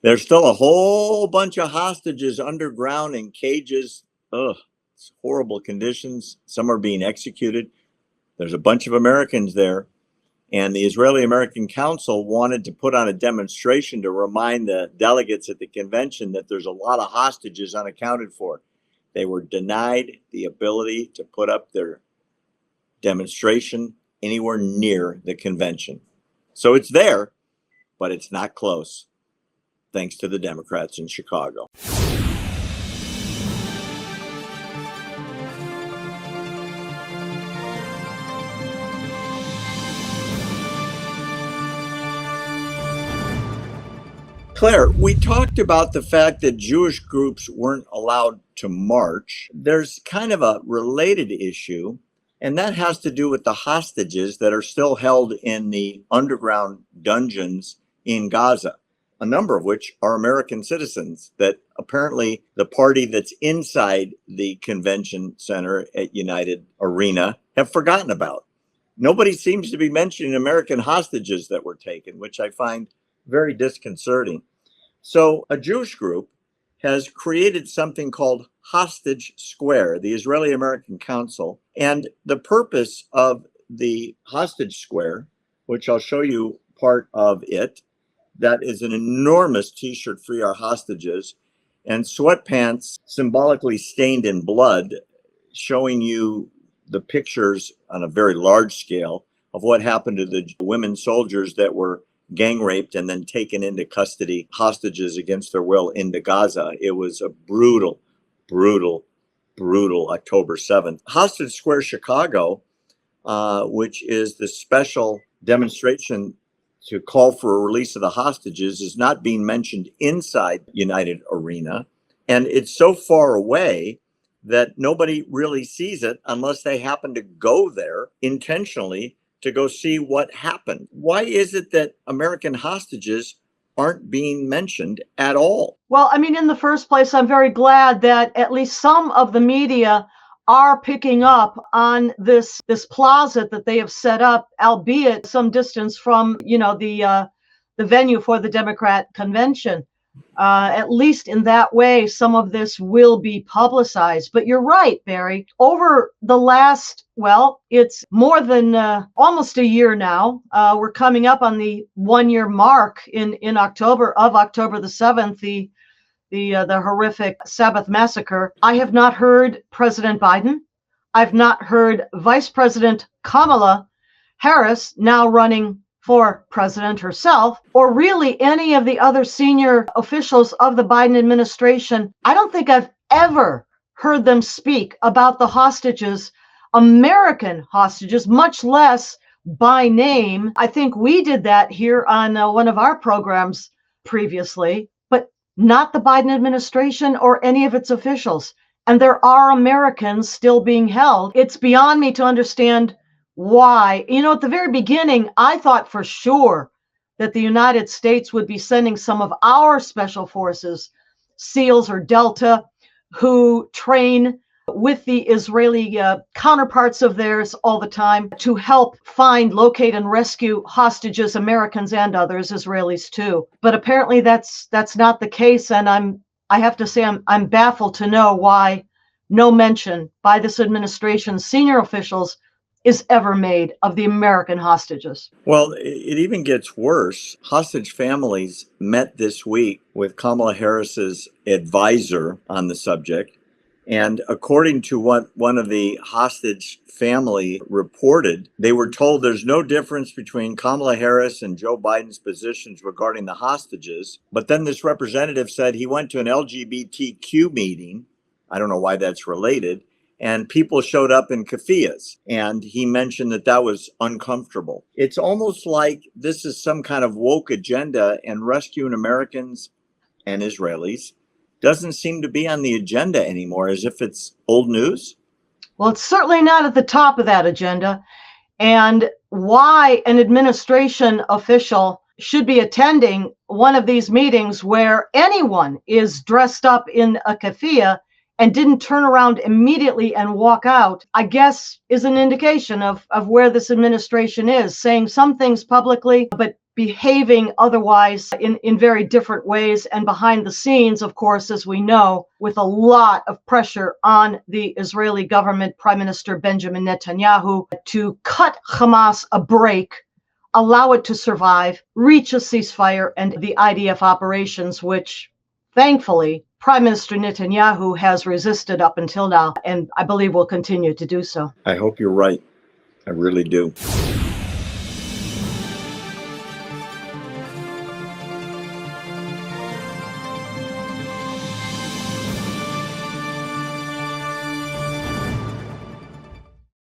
There's still a whole bunch of hostages underground in cages. Ugh, it's horrible conditions. Some are being executed. There's a bunch of Americans there. And the Israeli American Council wanted to put on a demonstration to remind the delegates at the convention that there's a lot of hostages unaccounted for. They were denied the ability to put up their demonstration anywhere near the convention. So it's there, but it's not close, thanks to the Democrats in Chicago. Claire, we talked about the fact that Jewish groups weren't allowed to march. There's kind of a related issue, and that has to do with the hostages that are still held in the underground dungeons in Gaza, a number of which are American citizens that apparently the party that's inside the convention center at United Arena have forgotten about. Nobody seems to be mentioning American hostages that were taken, which I find very disconcerting. So a Jewish group has created something called Hostage Square, the Israeli American Council. And the purpose of the Hostage Square, which I'll show you part of it, that is an enormous t-shirt, Free Our Hostages, and sweatpants symbolically stained in blood, showing you the pictures on a very large scale of what happened to the women soldiers that were gang raped and then taken into custody, hostages against their will, into Gaza. It was a brutal, brutal, brutal October 7th. Hostage Square Chicago, which is the special demonstration to call for a release of the hostages, is not being mentioned inside United Arena. And it's so far away that nobody really sees it unless they happen to go there intentionally to go see what happened. Why is it that American hostages aren't being mentioned at all? Well, I mean, in the first place, I'm very glad that at least some of the media are picking up on this plaza that they have set up, albeit some distance from, the venue for the Democrat convention. At least in that way, some of this will be publicized. But you're right, Barry. Over the last, it's more than almost a year now. We're coming up on the 1-year mark in October the 7th, the horrific Sabbath massacre. I have not heard President Biden. I've not heard Vice President Kamala Harris, now running for president herself, or really any of the other senior officials of the Biden administration. I don't think I've ever heard them speak about the hostages, American hostages, much less by name. I think we did that here on one of our programs previously, but not the Biden administration or any of its officials. And there are Americans still being held. It's beyond me to understand why. At the very beginning, I thought for sure that the United States would be sending some of our special forces, SEALs or Delta, who train with the Israeli counterparts of theirs all the time to help find, locate, and rescue hostages, Americans and others, Israelis too. But apparently that's not the case, and I have to say I'm baffled to know why no mention by this administration's senior officials is ever made of the American hostages. Well, it even gets worse. Hostage families met this week with Kamala Harris's advisor on the subject. And according to what one of the hostage family reported, they were told there's no difference between Kamala Harris and Joe Biden's positions regarding the hostages. But then this representative said he went to an LGBTQ meeting. I don't know why that's related. And people showed up in keffiyehs, and he mentioned that was uncomfortable. It's almost like this is some kind of woke agenda, and rescuing Americans and Israelis doesn't seem to be on the agenda anymore, as if it's old news. Well, it's certainly not at the top of that agenda. And why an administration official should be attending one of these meetings where anyone is dressed up in a keffiyeh and didn't turn around immediately and walk out, I guess is an indication of where this administration is, saying some things publicly, but behaving otherwise in very different ways. And behind the scenes, of course, as we know, with a lot of pressure on the Israeli government, Prime Minister Benjamin Netanyahu, to cut Hamas a break, allow it to survive, reach a ceasefire, and the IDF operations, which thankfully Prime Minister Netanyahu has resisted up until now, and I believe will continue to do so. I hope you're right. I really do.